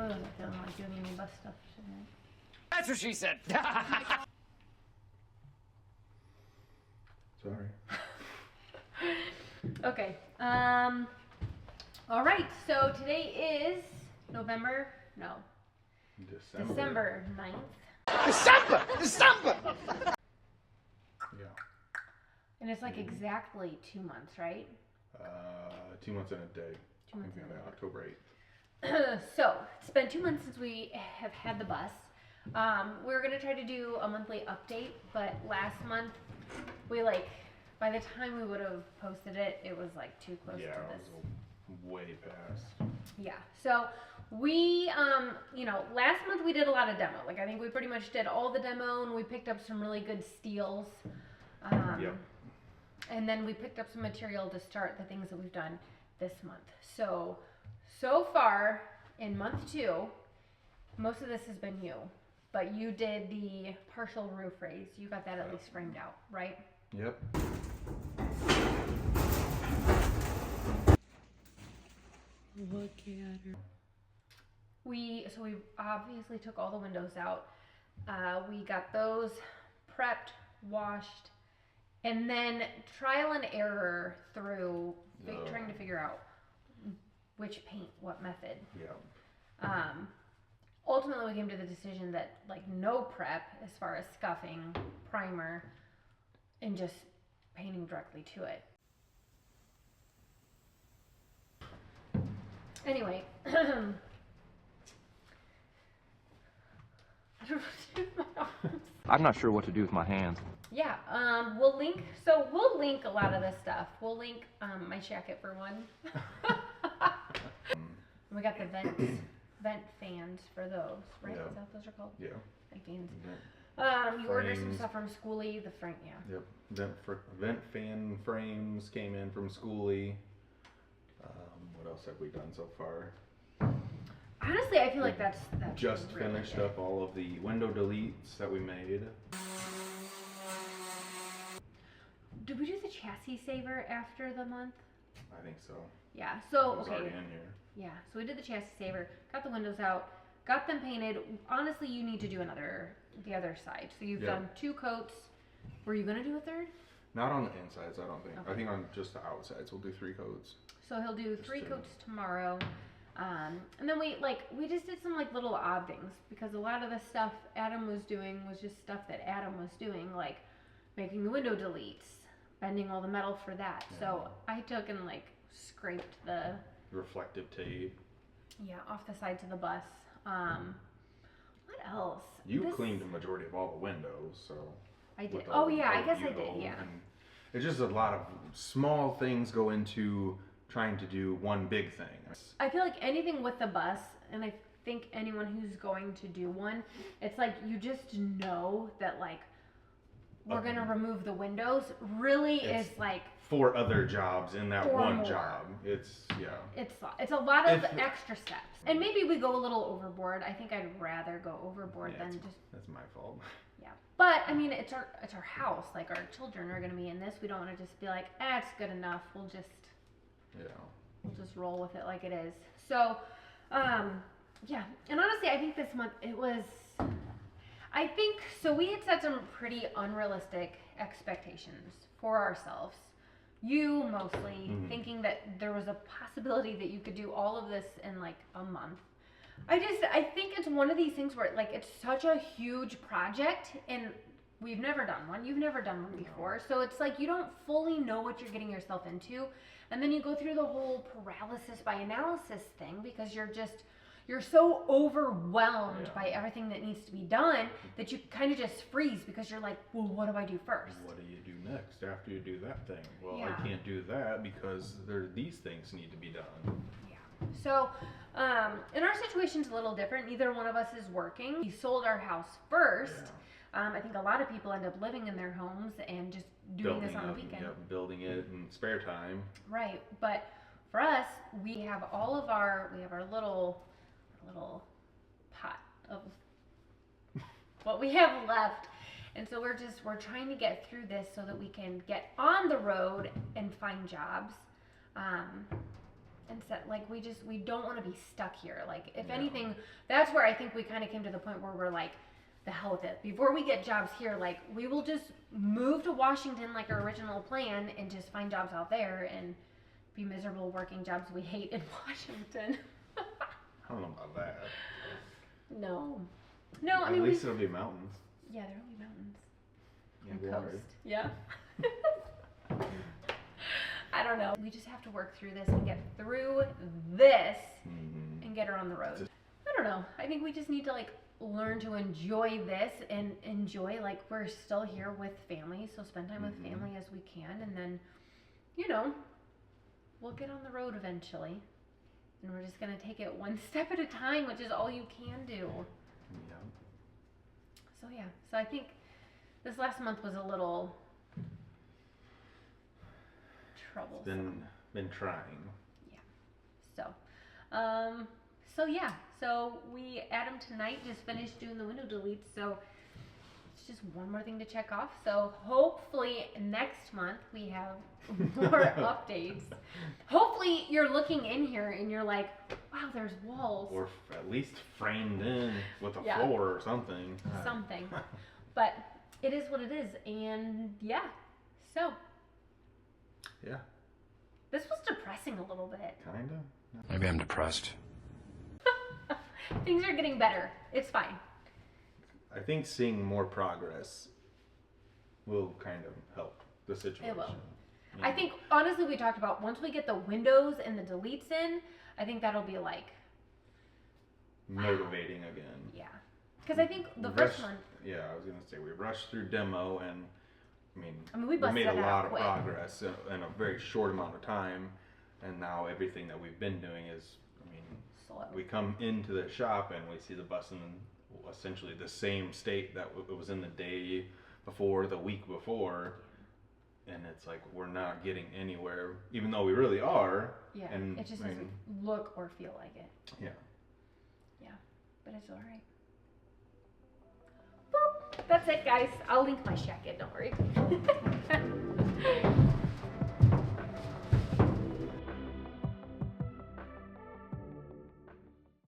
really wasn't feeling like doing any bus stuff tonight. That's what she said. Sorry. Okay. All right. So today is December 9th. December! Yeah. And it's like exactly 2 months, right? 2 months and a day. 2 months and a day. October 8th. So it's been 2 months since we have had the bus. We're gonna try to do a monthly update, but last month we by the time we would have posted it, it was like too close to this. It was way past. Yeah. So we, last month we did a lot of demo. Like I think we pretty much did all the demo, and we picked up some really good steals. Yep. And then we picked up some material to start the things that we've done this month. So far in month 2, most of this has been you, but you did the partial roof raise. You got that at least framed out, right? Yep. Look at her. We obviously took all the windows out. We got those prepped, washed, and then trial and error through trying to figure out which paint, what method. Yeah. Ultimately, we came to the decision that no prep as far as scuffing, primer, and just painting directly to it. Anyway, I don't know what to do with my arms. I'm not sure what to do with my hands. Yeah, we'll link a lot of this stuff. We'll link my Shacket for one. We got the vent fans for those, right? Yeah. Is that what those are called? Yeah. Vent fans. You ordered some Frames. stuff from Skoolie, the front, yeah. Yep. Vent fan frames came in from Skoolie. What else have we done so far? Honestly, I feel like that's Just really finished it. up all of the window deletes that we made. Did we do the chassis saver after the month? I think so. Yeah. So It was already in here. Yeah. So we did the chassis saver, got the windows out, got them painted. Honestly, you need to do the other side. So you've done 2 coats. Were you gonna do a third? Not on the insides, I don't think. Okay. I think on just the outsides, we'll do 3 coats. So he'll do 3 coats tomorrow. And then we just did some little odd things, because a lot of the stuff Adam was doing was just stuff that Adam was doing, like making the window deletes, bending all the metal for that. Yeah. So I took and scraped the Reflective tape. off the sides of the bus. What else? You cleaned the majority of all the windows, so. I did. with all Oh the yeah, I boat guess I U-boat, did. Yeah. And it's just a lot of small things go into trying to do one big thing. I feel like anything with the bus, and I think anyone who's going to do one, it's you just know that we're gonna remove the windows. Really, is 4 other jobs in that 4 one more. job. It's It's a lot of extra steps, and maybe we go a little overboard. I think I'd rather go overboard than just. That's my fault. Yeah, but I mean, it's our house. Our children are gonna be in this. We don't want to just be it's good enough. We'll just roll with it like it is. So, yeah. And honestly, I think this month we had set some pretty unrealistic expectations for ourselves. You mostly thinking that there was a possibility that you could do all of this in a month. I think it's one of these things where it's such a huge project, and we've never done one. You've never done one before. So it's you don't fully know what you're getting yourself into. And then you go through the whole paralysis by analysis thing, because you're so overwhelmed by everything that needs to be done that you kind of just freeze, because you're well, what do I do first? What do you do next after you do that thing? Well, I can't do that because these things need to be done. Yeah. So, and our situation's a little different. Neither one of us is working. We sold our house first. Yeah. I think a lot of people end up living in their homes and just doing this on the weekend. Building it in spare time. Right, but for us, we have our little pot of what we have left, and so we're trying to get through this so that we can get on the road and find jobs. And set, like, we don't want to be stuck here. Like, if anything, that's where I think we kind of came to the point where we're like, the hell with it. Before we get jobs here, like, we will just move to Washington like our original plan and just find jobs out there and be miserable working jobs we hate in Washington. I don't know about that. No, I mean, at least it'll be mountains. Yeah, there'll be mountains And and water. coast. Yeah. I don't know. We just have to work through this and get through this and get her on the road. I don't know. I think we just need to like learn to enjoy this and enjoy like we're still here with family, so spend time with family as we can, and then, you know, we'll get on the road eventually. And we're just gonna take it one step at a time, which is all you can do. Yeah. So yeah. So I think this last month was a little troublesome. Been trying. So yeah. So Adam tonight just finished doing the window deletes. So it's just one more thing to check off. So hopefully next month we have more updates. Hopefully you're looking in here and you're like, wow, there's walls. Or at least framed in with a floor or something. Something. But it is what it is. And yeah. So. Yeah. This was depressing a little bit. Kinda. Maybe I'm depressed. Things are getting better. It's fine. I think seeing more progress will kind of help the situation. It will. Yeah. I think, honestly, we talked about once we get the windows and the deletes in, I think that'll be like... motivating again. Yeah. Because I think the first month... Yeah, I was going to say, we rushed through demo and, I mean we made a busted it lot out of quick. progress in a very short amount of time. And now everything that we've been doing is, Slow. we come into the shop and we see the bus in essentially the same state that it was in the day before, the week before. And it's like, we're not getting anywhere, even though we really are. Yeah, and, it just doesn't look or feel like it. Yeah. Yeah, but it's alright. Boop. That's it, guys. I'll link my Shacket, don't worry.